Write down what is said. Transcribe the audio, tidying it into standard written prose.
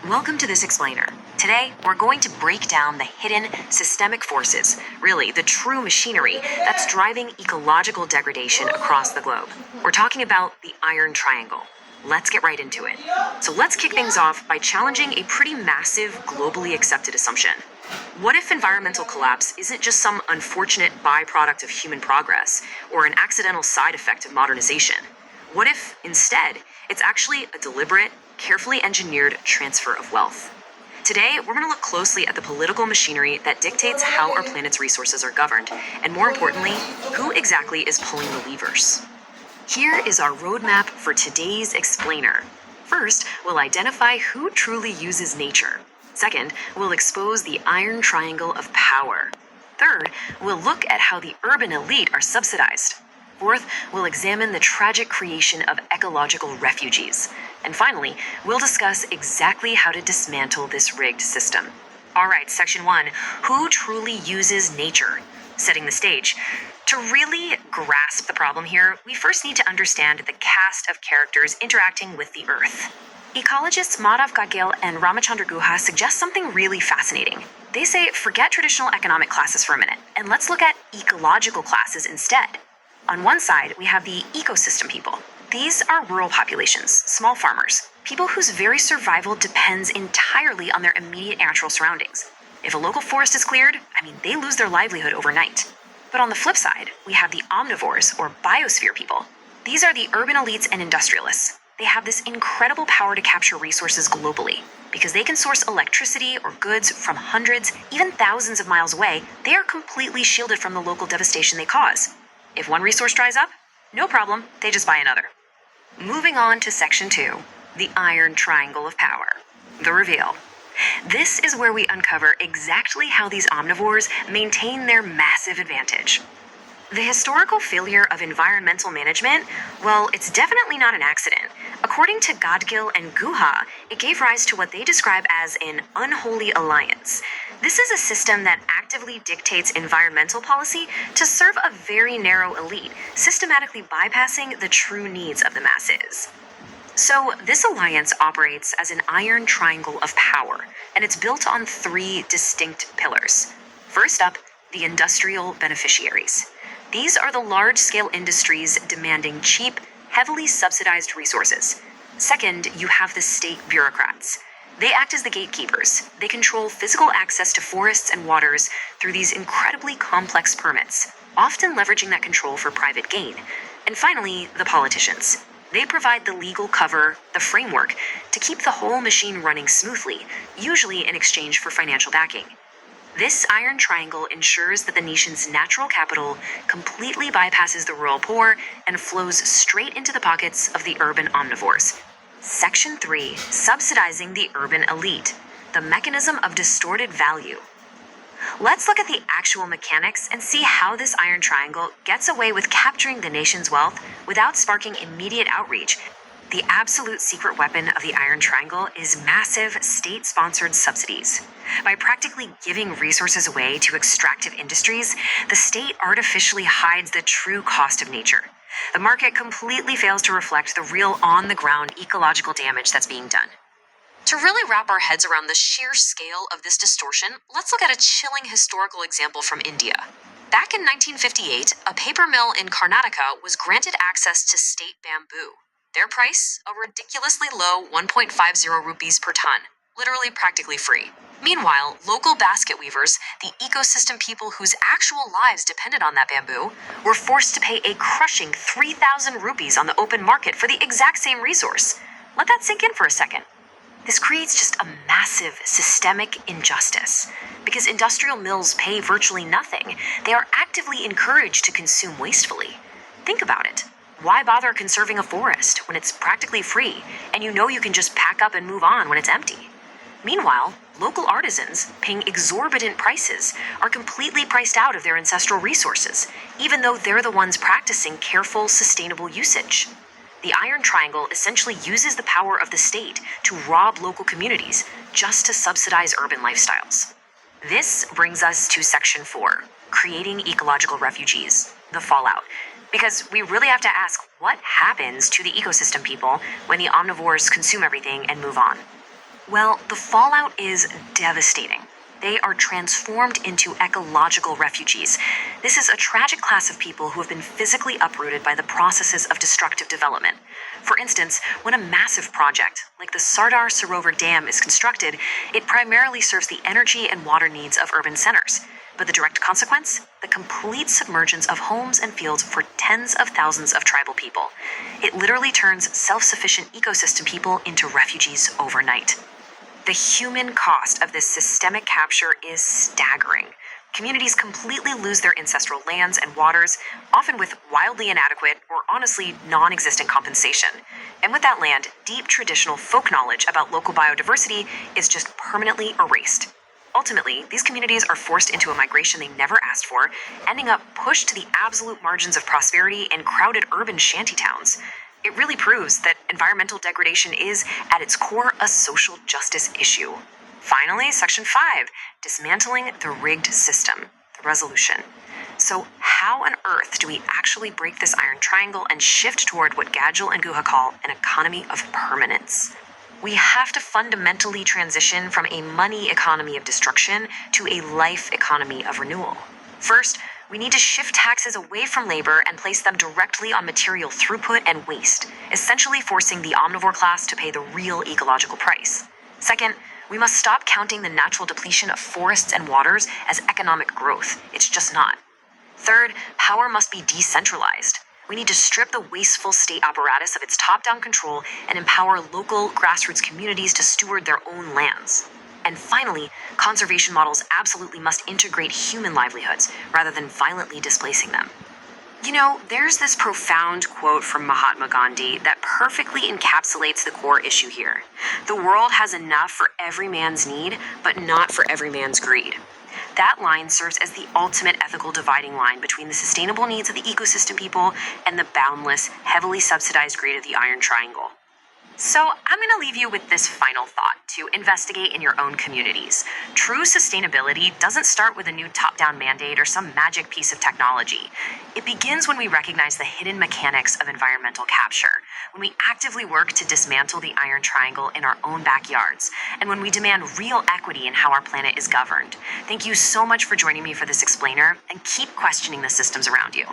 Welcome to this explainer. Today, we're going to break down the hidden systemic forces, really the true machinery that's driving ecological degradation across the globe. We're talking about the Iron Triangle. Let's get right into it. So let's kick things off by challenging a pretty massive, globally accepted assumption. What if environmental collapse isn't just some unfortunate byproduct of human progress or an accidental side effect of modernization? What if, instead, it's actually a deliberate, carefully engineered transfer of wealth? Today, we're going to look closely at the political machinery that dictates how our planet's resources are governed, and more importantly, who exactly is pulling the levers. Here is our roadmap for today's explainer. First, we'll identify who truly uses nature. Second, we'll expose the Iron Triangle of power. Third, we'll look at how the urban elite are subsidized. Fourth, we'll examine the tragic creation of ecological refugees. And finally, we'll discuss exactly how to dismantle this rigged system. All right, section 1, who truly uses nature? Setting the stage. To really grasp the problem here, we first need to understand the cast of characters interacting with the Earth. Ecologists Madhav Gadgil and Ramachandra Guha suggest something really fascinating. They say, forget traditional economic classes for a minute, and let's look at ecological classes instead. On one side, we have the ecosystem people. These are rural populations, small farmers, people whose very survival depends entirely on their immediate natural surroundings. If a local forest is cleared, they lose their livelihood overnight. But on the flip side, we have the omnivores, or biosphere people. These are the urban elites and industrialists. They have this incredible power to capture resources globally. Because they can source electricity or goods from hundreds, even thousands of miles away, they are completely shielded from the local devastation they cause. If one resource dries up, no problem, they just buy another. Moving on to section 2, the Iron Triangle of Power. The reveal. This is where we uncover exactly how these omnivores maintain their massive advantage. The historical failure of environmental management, well, it's definitely not an accident. According to Gadgil and Guha, it gave rise to what they describe as an unholy alliance. This is a system that actively dictates environmental policy to serve a very narrow elite, systematically bypassing the true needs of the masses. So, this alliance operates as an iron triangle of power, and it's built on 3 distinct pillars. First up, the industrial beneficiaries. These are the large-scale industries demanding cheap, heavily subsidized resources. Second, you have the state bureaucrats. They act as the gatekeepers. They control physical access to forests and waters through these incredibly complex permits, often leveraging that control for private gain. And finally, the politicians. They provide the legal cover, the framework, to keep the whole machine running smoothly, usually in exchange for financial backing. This Iron Triangle ensures that the nation's natural capital completely bypasses the rural poor and flows straight into the pockets of the urban omnivores. Section 3, subsidizing the urban elite, the mechanism of distorted value. Let's look at the actual mechanics and see how this Iron Triangle gets away with capturing the nation's wealth without sparking immediate outreach. The absolute secret weapon of the Iron Triangle is massive state-sponsored subsidies. By practically giving resources away to extractive industries, the state artificially hides the true cost of nature. The market completely fails to reflect the real on-the-ground ecological damage that's being done. To really wrap our heads around the sheer scale of this distortion, let's look at a chilling historical example from India. Back in 1958, a paper mill in Karnataka was granted access to state bamboo. Their price? A ridiculously low 1.50 rupees per ton, literally practically free. Meanwhile, local basket weavers, the ecosystem people whose actual lives depended on that bamboo, were forced to pay a crushing 3,000 rupees on the open market for the exact same resource. Let that sink in for a second. This creates just a massive systemic injustice. Because industrial mills pay virtually nothing, they are actively encouraged to consume wastefully. Think about it. Why bother conserving a forest when it's practically free and you know you can just pack up and move on when it's empty? Meanwhile, local artisans, paying exorbitant prices, are completely priced out of their ancestral resources, even though they're the ones practicing careful, sustainable usage. The Iron Triangle essentially uses the power of the state to rob local communities just to subsidize urban lifestyles. This brings us to Section 4, creating ecological refugees, the fallout. Because we really have to ask what happens to the ecosystem people when the omnivores consume everything and move on. Well, the fallout is devastating. They are transformed into ecological refugees. This is a tragic class of people who have been physically uprooted by the processes of destructive development. For instance, when a massive project, like the Sardar Sarovar Dam, is constructed, it primarily serves the energy and water needs of urban centers. But the direct consequence? The complete submergence of homes and fields for tens of thousands of tribal people. It literally turns self sufficient ecosystem people into refugees overnight. The human cost of this systemic capture is staggering. Communities completely lose their ancestral lands and waters, often with wildly inadequate or honestly non existent compensation. And with that land, deep traditional folk knowledge about local biodiversity is just permanently erased. Ultimately, these communities are forced into a migration they never asked for, ending up pushed to the absolute margins of prosperity in crowded urban shantytowns. It really proves that environmental degradation is, at its core, a social justice issue. Finally, Section 5, dismantling the rigged system, the resolution. So, how on earth do we actually break this iron triangle and shift toward what Gadgil and Guha call an economy of permanence? We have to fundamentally transition from a money economy of destruction to a life economy of renewal. First, we need to shift taxes away from labor and place them directly on material throughput and waste, essentially forcing the omnivore class to pay the real ecological price. Second, we must stop counting the natural depletion of forests and waters as economic growth. It's just not. Third, power must be decentralized. We need to strip the wasteful state apparatus of its top-down control and empower local grassroots communities to steward their own lands. And finally, conservation models absolutely must integrate human livelihoods rather than violently displacing them. You know, there's this profound quote from Mahatma Gandhi that perfectly encapsulates the core issue here. The world has enough for every man's need, but not for every man's greed. That line serves as the ultimate ethical dividing line between the sustainable needs of the ecosystem people and the boundless, heavily subsidized greed of the Iron Triangle. So, I'm going to leave you with this final thought to investigate in your own communities. True sustainability doesn't start with a new top-down mandate or some magic piece of technology. It begins when we recognize the hidden mechanics of environmental capture, when we actively work to dismantle the Iron Triangle in our own backyards, and when we demand real equity in how our planet is governed. Thank you so much for joining me for this explainer, and keep questioning the systems around you.